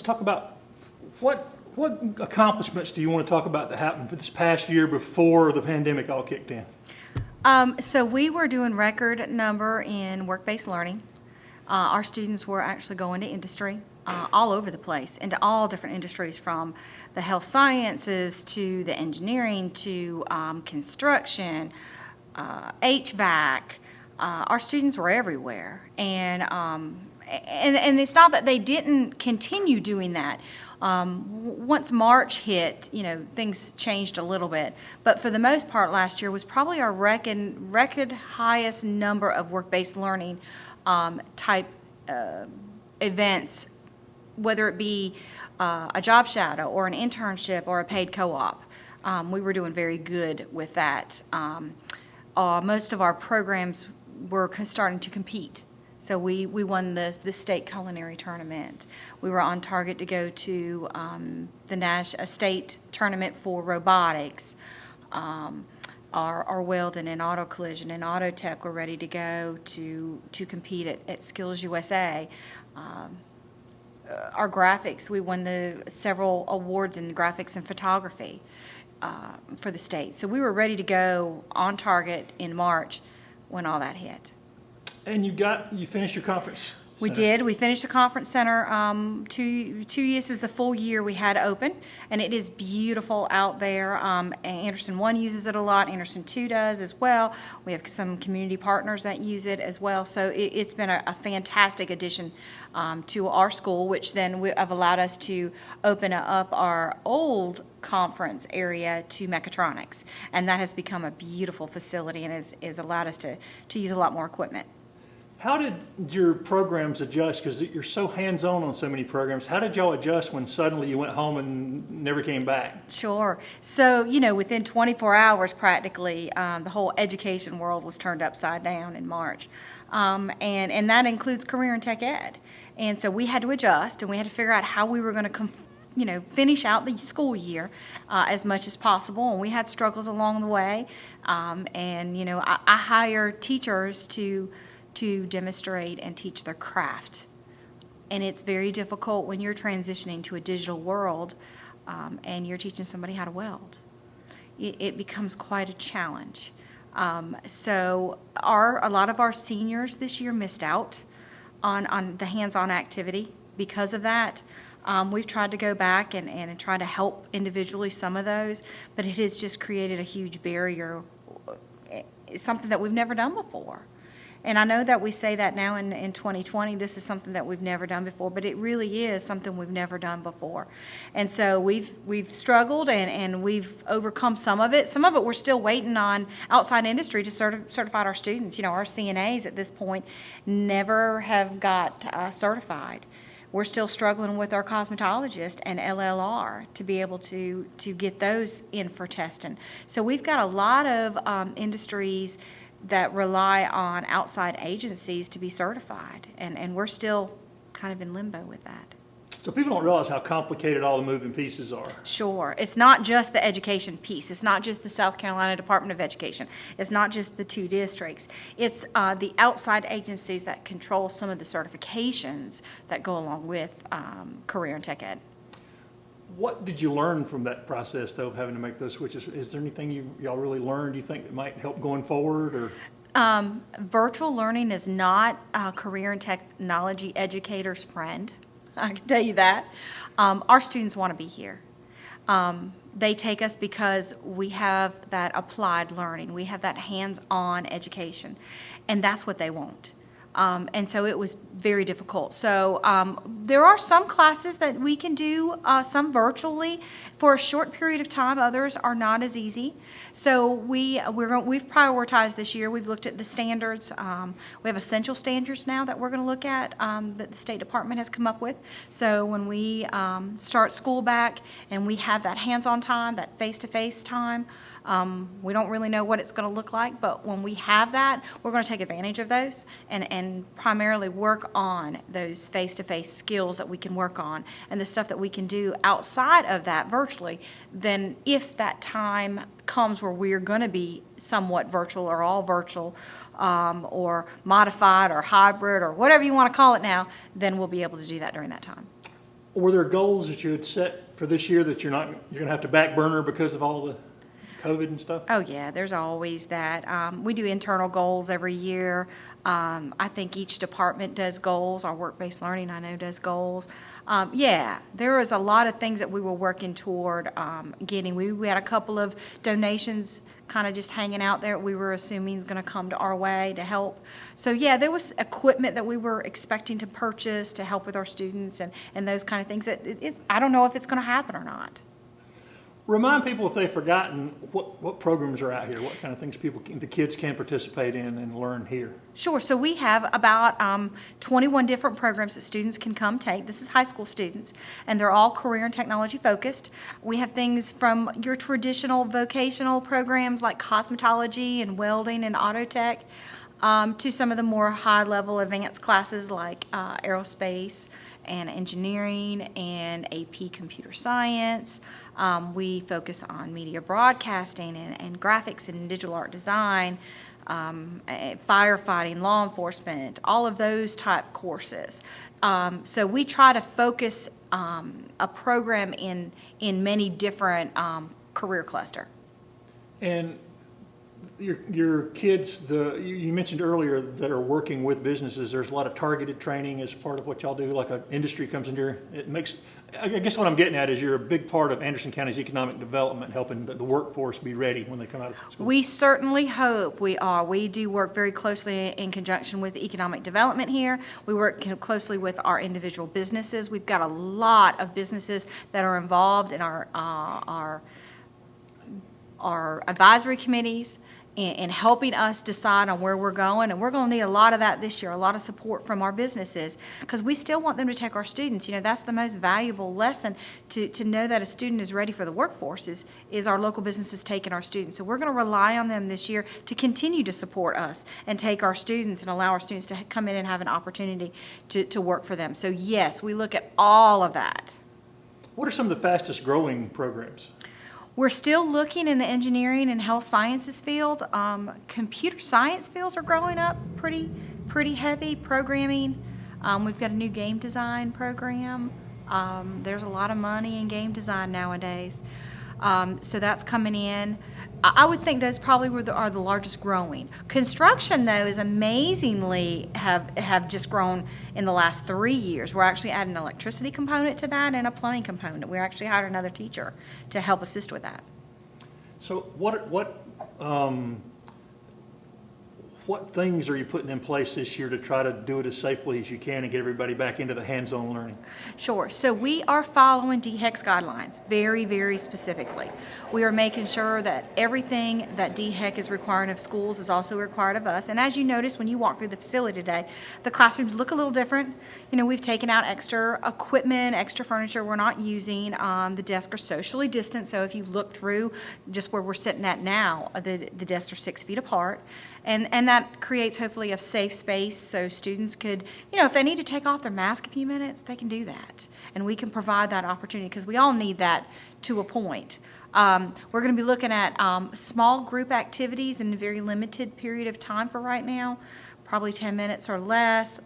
talk about what accomplishments do you want to talk about that happened for this past year before the pandemic all kicked in? So we were doing record number in work-based learning. Our students were actually going to industry all over the place, into all different industries, from the health sciences to the engineering to construction, HVAC. Our students were everywhere, and it's not that they didn't continue doing that. Once March hit, things changed a little bit. But for the most part, last year was probably our record highest number of work-based learning type events, whether it be a job shadow or an internship or a paid co-op. We were doing very good with that. Most of our programs were starting to compete. So we won the state culinary tournament. We were on target to go to a state tournament for robotics. Our welding and auto collision and auto tech were ready to go to compete at Skills USA. Our graphics, we won several awards in graphics and photography for the state. So we were ready to go on target in March when all that hit. And you finished your conference We center. did. We finished the conference center. 2 years is the full year we had open, and it is beautiful out there. Anderson 1 uses it a lot. Anderson 2 does as well. We have some community partners that use it as well. So it's been a fantastic addition to our school, which then have allowed us to open up our old conference area to mechatronics, and that has become a beautiful facility and has allowed us to use a lot more equipment. How did your programs adjust? Because you're so hands-on on so many programs. How did y'all adjust when suddenly you went home and never came back? Sure. So, within 24 hours practically, the whole education world was turned upside down in March. And that includes career and tech ed. And so we had to adjust, and we had to figure out how we were going to finish out the school year as much as possible. And we had struggles along the way. I hire teachers to demonstrate and teach their craft. And it's very difficult when you're transitioning to a digital world and you're teaching somebody how to weld. It becomes quite a challenge. So a lot of our seniors this year missed out on the hands-on activity because of that. We've tried to go back and try to help individually some of those, but it has just created a huge barrier. It's something that we've never done before. And I know that we say that now in 2020, this is something that we've never done before, but it really is something we've never done before. And so we've struggled and we've overcome some of it. Some of it we're still waiting on outside industry to certify our students. Our CNAs at this point never have got certified. We're still struggling with our cosmetologist and LLR to be able to get those in for testing. So we've got a lot of industries that rely on outside agencies to be certified, and we're still kind of in limbo with that. So people don't realize how complicated all the moving pieces are. Sure. It's not just the education piece. It's not just the South Carolina Department of Education. It's not just the 2 districts. It's the outside agencies that control some of the certifications that go along with career and tech ed. What did you learn from that process, though, of having to make those switches? Is there anything y'all really learned you think that might help going forward? Or Virtual learning is not a career and technology educator's friend. I can tell you that. Our students want to be here. They take us because we have that applied learning. We have that hands-on education, and that's what they want. And so it was very difficult. So there are some classes that we can do, some virtually for a short period of time. Others are not as easy. So we've prioritized this year. We've looked at the standards. We have essential standards now that we're going to look at that the State Department has come up with. So when we start school back and we have that hands-on time, that face-to-face time, we don't really know what it's going to look like, but when we have that, we're going to take advantage of those and primarily work on those face-to-face skills that we can work on and the stuff that we can do outside of that virtually. Then if that time comes where we're going to be somewhat virtual or all virtual or modified or hybrid or whatever you want to call it now, then we'll be able to do that during that time. Were there goals that you had set for this year that you're going to have to back burner because of all the COVID and stuff? Oh, yeah, there's always that. We do internal goals every year. I think each department does goals. Our work-based learning, I know, does goals. Yeah, there was a lot of things that we were working toward getting. We had a couple of donations kind of just hanging out there we were assuming is going to come to our way to help. So, yeah, there was equipment that we were expecting to purchase to help with our students and those kind of things. I don't know if it's going to happen or not. Remind people if they've forgotten what programs are out here, what kind of things the kids can participate in and learn here. Sure. So we have about 21 different programs that students can come take. This is high school students, and they're all career and technology focused. We have things from your traditional vocational programs like cosmetology and welding and auto tech to some of the more high-level advanced classes like aerospace and engineering and AP computer science. We focus on media broadcasting and graphics and digital art design, firefighting, law enforcement, all of those type courses. So we try to focus a program in many different career cluster. And your kids, you mentioned earlier that are working with businesses, there's a lot of targeted training as part of what y'all do, like an industry comes in here. I guess what I'm getting at is you're a big part of Anderson County's economic development, helping the workforce be ready when they come out of school. We certainly hope we are. We do work very closely in conjunction with economic development here. We work closely with our individual businesses. We've got a lot of businesses that are involved in our advisory committees and helping us decide on where we're going. And we're going to need a lot of that this year, a lot of support from our businesses, because we still want them to take our students. You know, that's the most valuable lesson to know that a student is ready for the workforce is our local businesses taking our students. So we're going to rely on them this year to continue to support us and take our students and allow our students to come in and have an opportunity to work for them. So yes, we look at all of that. What are some of the fastest growing programs? We're still looking in the engineering and health sciences field. Computer science fields are growing up pretty heavy. Programming. We've got a new game design program. There's a lot of money in game design nowadays. So that's coming in. I would think those probably are the largest growing. Construction, though, is amazingly have just grown in the last 3 years. We're actually adding an electricity component to that and a plumbing component. We actually hired another teacher to help assist with that. So what things are you putting in place this year to try to do it as safely as you can and get everybody back into the hands-on learning? Sure. So we are following DHEC's guidelines very, very specifically. We are making sure that everything that DHEC is requiring of schools is also required of us. And as you notice when you walk through the facility today, the classrooms look a little different. You know, we've taken out extra equipment, extra furniture we're not using. The desks are socially distant. So if you look through just where we're sitting at now, the desks are 6 feet apart. And that creates hopefully a safe space so students could, you know, if they need to take off their mask a few minutes, they can do that. And we can provide that opportunity because we all need that to a point. We're going to be looking at small group activities in a very limited period of time for right now, probably 10 minutes or less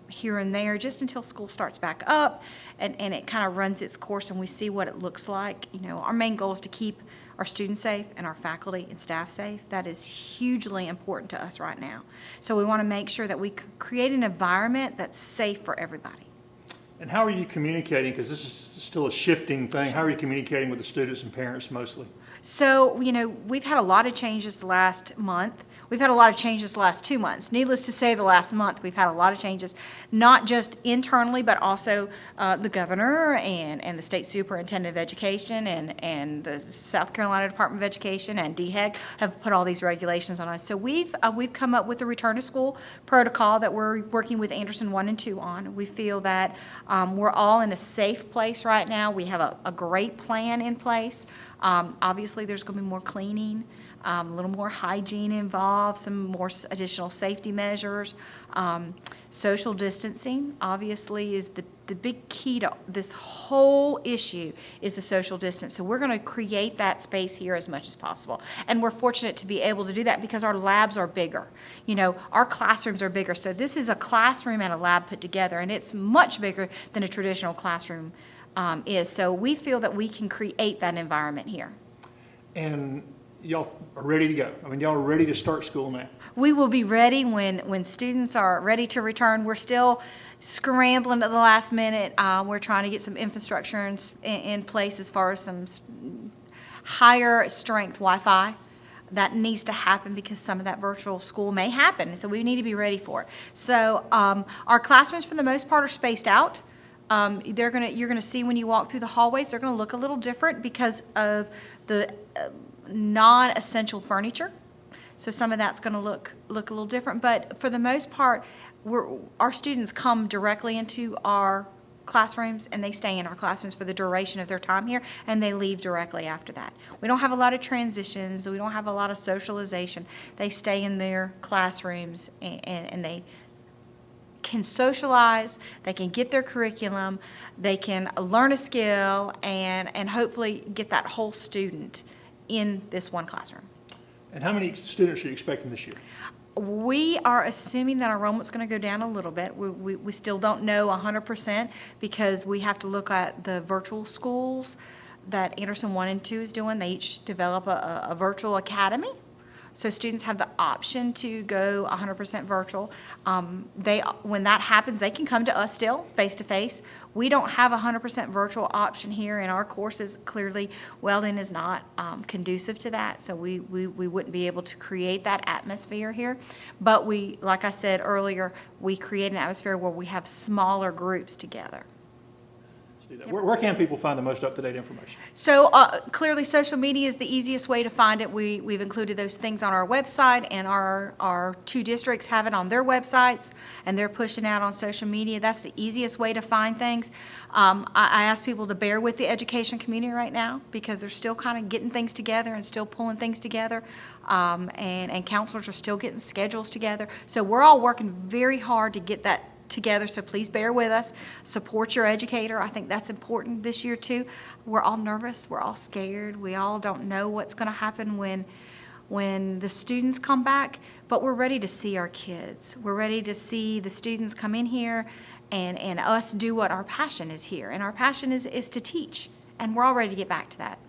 here and there, just until school starts back up and it kind of runs its course and we see what it looks like. You know, our main goal is to keep our students safe and our faculty and staff safe. That is hugely important to us right now. So we want to make sure that we create an environment that's safe for everybody. And how are you communicating? Because this is still a shifting thing. How are you communicating with the students and parents mostly? So, you know, we've had a lot of changes the last month. We've had a lot of changes the last 2 months. Needless to say, the last month we've had a lot of changes, not just internally, but also the governor and the state superintendent of education and the South Carolina Department of Education and DHEC have put all these regulations on us. So we've come up with a return to school protocol that we're working with Anderson 1 and 2 on. We feel that we're all in a safe place right now. We have a great plan in place. Obviously, there's going to be more cleaning, a little more hygiene involved, some more additional safety measures. Social distancing, obviously, is the big key to this whole issue is the social distance. So we're going to create that space here as much as possible. And we're fortunate to be able to do that because our labs are bigger. You know, our classrooms are bigger. So this is a classroom and a lab put together, and it's much bigger than a traditional classroom is. So we feel that we can create that environment here. And y'all are ready to go. I mean, y'all are ready to start school now. We will be ready when students are ready to return. We're still scrambling at the last minute. We're trying to get some infrastructure in place as far as some higher strength Wi-Fi. That needs to happen because some of that virtual school may happen, so we need to be ready for it. So our classrooms, for the most part, are spaced out. You're gonna see when you walk through the hallways, they're gonna look a little different because of the non-essential furniture. So some of that's gonna look a little different, but for the most part, our students come directly into our classrooms and they stay in our classrooms for the duration of their time here, and they leave directly after that. We don't have a lot of transitions. We don't have a lot of socialization. They stay in their classrooms and they can socialize, they can get their curriculum, they can learn a skill, and hopefully get that whole student in this one classroom. And how many students are you expecting this year? We are assuming that our enrollment's going to go down a little bit. We still don't know 100% because we have to look at the virtual schools that Anderson 1 and 2 is doing. They each develop a virtual academy. So students have the option to go 100% virtual. When that happens, they can come to us still face-to-face. We don't have a 100% virtual option here in our courses. Clearly, welding is not conducive to that, so we wouldn't be able to create that atmosphere here. But like I said earlier, we create an atmosphere where we have smaller groups together. Yep. Where can people find the most up-to-date information? So clearly social media is the easiest way to find it. We've included those things on our website, and our 2 districts have it on their websites, and they're pushing out on social media. That's the easiest way to find things. I ask people to bear with the education community right now because they're still kind of getting things together and still pulling things together, and counselors are still getting schedules together. So we're all working very hard to get that together, so please bear with us. Support your educator. I think that's important this year too. We're all nervous, we're all scared, we all don't know what's going to happen when the students come back, but we're ready to see our kids. We're ready to see the students come in here and us do what our passion is here, and our passion is to teach, and we're all ready to get back to that.